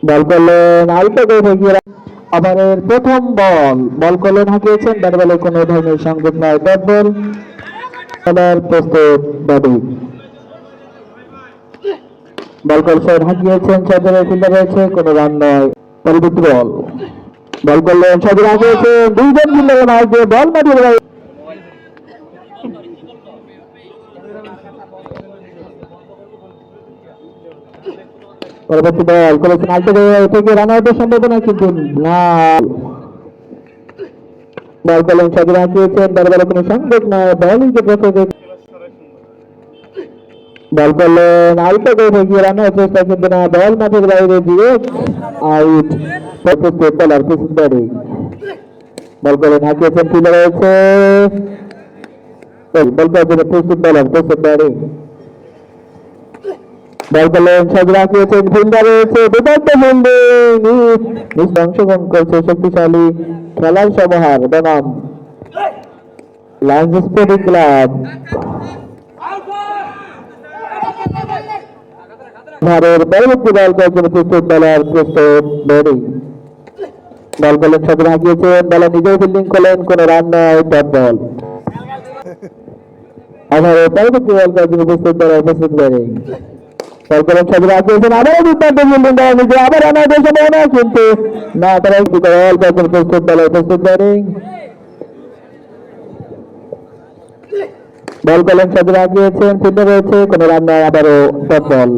বল করলেন আলতো করে ঠেকিয়ে ওভারের প্রথম বল করলেন হাঁকিয়েছেন, ব্যাট বলে কোনো ধরনের সংযোগ নয়, ডট বল। খেলার প্রস্তুত ব্যাটিং। বল করছেন হাঁকিয়েছেন, সজরের ফিল্ডার রয়েছে, কোনো রান নয়। পরবর্তী বল করলেন সজর হাঁকিয়েছেন, দুইজন ফিল্ডারের মাঝ দিয়ে বল মাটির বাইরে। পরবর্তী বল করেছেন আলতো থেকে রান আউটের সম্ভাবনা, কিন্তু না। বল করলেন সজর হাঁকিয়েছেন, ব্যাট বলে কোনো সংযোগ নয়, বল উইকেট রক্ষকের। বল করলেন আলতো করে ঠেকিয়ে রান আউটের চেষ্টা, কিন্তু না, বল মাঠের বাইরে দিয়ে আউট। প্রস্তুত বলার প্রস্তুত ব্যাটিং। বল করলেন হাঁকিয়েছেন, ফিল্ডার রয়েছে, বল করার জন্য প্রস্তুত বলার প্রস্তুত ব্যাটিং। বল করলেন সজর হাঁকিয়েছেন, ফিল্ডার রয়েছে, দুর্দান্ত ফিল্ডিং। অংশগ্রহণ করছে শক্তিশালী খেলার সমাহার বনাম লায়ন্স স্পোর্টিং ক্লাব। ভারতের পরবর্তী বল করার জন্য প্রস্তুত বলার প্রস্তুত ব্যাটিং। বল করলেন সজর হাঁকিয়েছেন, বলার নিজেও ফিল্ডিং করলেন, কোনো রান নয়, ডট বল। ভারতের পরবর্তী বল করার জন্য প্রস্তুত বলার প্রস্তুত ব্যাটিং। বল করলেন সজর হাঁকিয়েছেন, আবারও দুর্দান্ত ফিল্ডিং করা নিজে, আবার রান আউটের সম্ভাবনা, কিন্তু না, তারা বল করার জন্য প্রস্তুত বলার প্রস্তুত ব্যাটিং। বল করলেন সজর হাঁকিয়েছেন, ফিল্ডার রয়েছে, কোনো রান নয়, আবারও ডট বল।